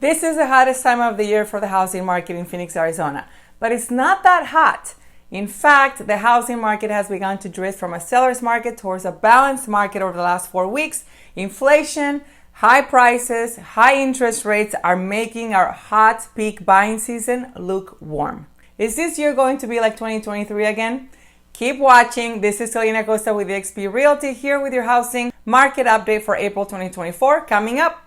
This is the hottest time of the year for the housing market in Phoenix, Arizona, but it's not that hot. In fact, the housing market has begun to drift from a seller's market towards a balanced market over the last 4 weeks. Inflation, high prices, high interest rates are making our hot peak buying season look warm. Is this year going to be like 2023 again? Keep watching. This is Celina Acosta with eXp Realty here with your housing market update for April 2024 coming up.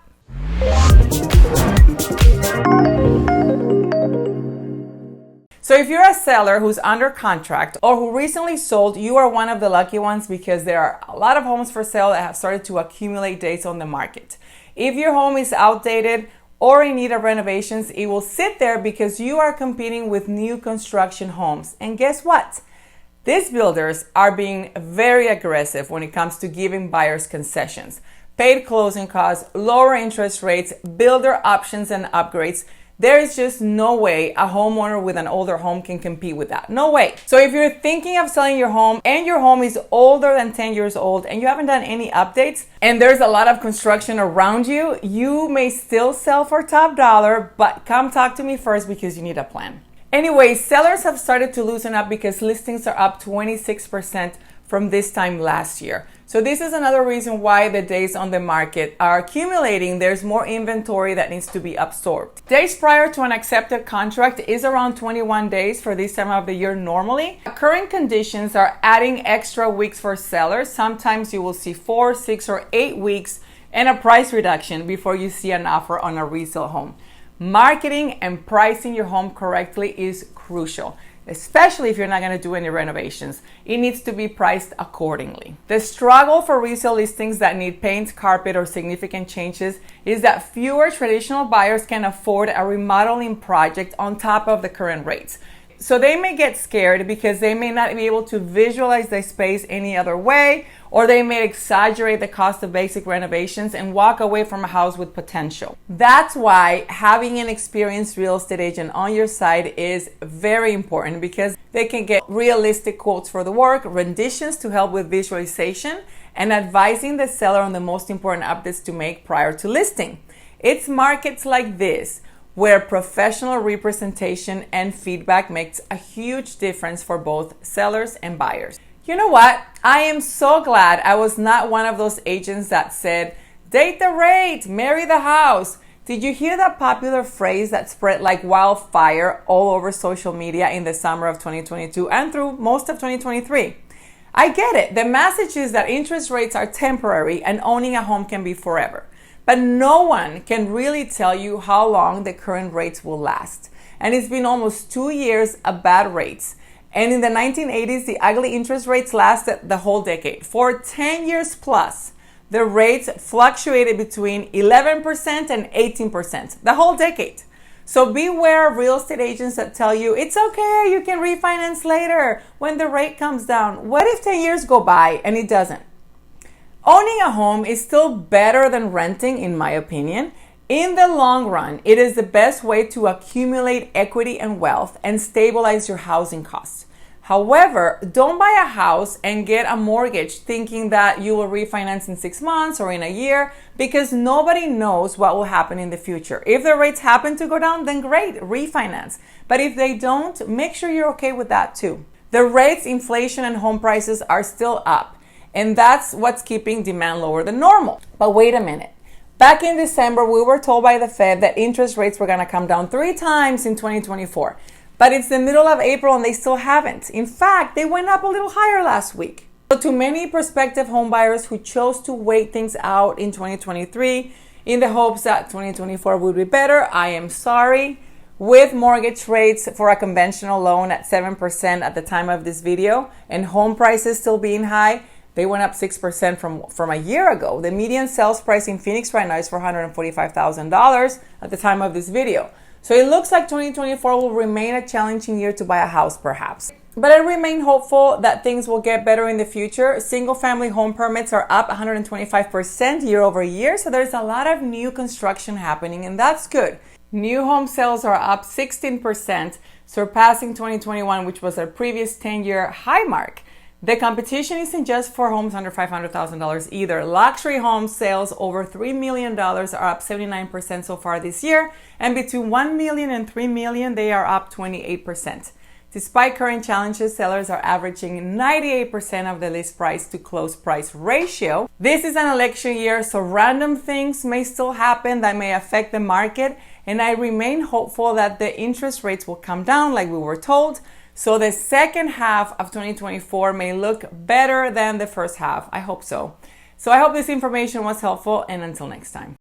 So if you're a seller who's under contract or who recently sold, you are one of the lucky ones because there are a lot of homes for sale that have started to accumulate days on the market. If your home is outdated or in need of renovations, it will sit there because you are competing with new construction homes. And guess what? These builders are being very aggressive when it comes to giving buyers concessions, paid closing costs, lower interest rates, builder options and upgrades. There is just no way a homeowner with an older home can compete with that. No way. So if you're thinking of selling your home and your home is older than 10 years old and you haven't done any updates and there's a lot of construction around you, you may still sell for top dollar, but come talk to me first because you need a plan. Anyway, sellers have started to loosen up because listings are up 26% from this time last year. So this is another reason why the days on the market are accumulating. There's more inventory that needs to be absorbed. Days prior to an accepted contract is around 21 days for this time of the year normally. Current conditions are adding extra weeks for sellers. Sometimes you will see 4, 6, or 8 weeks and a price reduction before you see an offer on a resale home. Marketing and pricing your home correctly is crucial, especially if you're not going to do any renovations. It needs to be priced accordingly. The struggle for resale listings that need paint, carpet, or significant changes is that fewer traditional buyers can afford a remodeling project on top of the current rates. So they may get scared because they may not be able to visualize the space any other way, or they may exaggerate the cost of basic renovations and walk away from a house with potential. That's why having an experienced real estate agent on your side is very important because they can get realistic quotes for the work, renditions to help with visualization, and advising the seller on the most important updates to make prior to listing. It's markets like this where professional representation and feedback makes a huge difference for both sellers and buyers. You know what? I am so glad I was not one of those agents that said, date the rate, marry the house. Did you hear that popular phrase that spread like wildfire all over social media in the summer of 2022 and through most of 2023? I get it. The message is that interest rates are temporary and owning a home can be forever. But no one can really tell you how long the current rates will last. And it's been almost 2 years of bad rates. And in the 1980s, the ugly interest rates lasted the whole decade. For 10 years plus, the rates fluctuated between 11% and 18%, the whole decade. So beware of real estate agents that tell you, it's okay, you can refinance later when the rate comes down. What if 10 years go by and it doesn't? Owning a home is still better than renting, in my opinion. In the long run, it is the best way to accumulate equity and wealth and stabilize your housing costs. However, don't buy a house and get a mortgage thinking that you will refinance in 6 months or in a year because nobody knows what will happen in the future. If the rates happen to go down, then great, refinance. But if they don't, make sure you're okay with that too. The rates, inflation, and home prices are still up. And that's what's keeping demand lower than normal. But wait a minute. Back in December, we were told by the Fed that interest rates were going to come down 3 times in 2024. But it's the middle of April and they still haven't. In fact, they went up a little higher last week. So to many prospective homebuyers who chose to wait things out in 2023 in the hopes that 2024 would be better, I am sorry. With mortgage rates for a conventional loan at 7% at the time of this video and home prices still being high, they went up 6% from a year ago. The median sales price in Phoenix right now is $445,000 at the time of this video. So it looks like 2024 will remain a challenging year to buy a house perhaps. But I remain hopeful that things will get better in the future. Single-family home permits are up 125% year over year. So there's a lot of new construction happening and that's good. New home sales are up 16%, surpassing 2021, which was our previous 10-year high mark. The competition isn't just for homes under $500,000 either. Luxury home sales over $3 million are up 79% so far this year, and between $1 million and $3 million, they are up 28%. Despite current challenges, sellers are averaging 98% of the list price to close price ratio. This is an election year, so random things may still happen that may affect the market, and I remain hopeful that the interest rates will come down like we were told. So the second half of 2024 may look better than the first half. I hope so. So I hope this information was helpful, and until next time.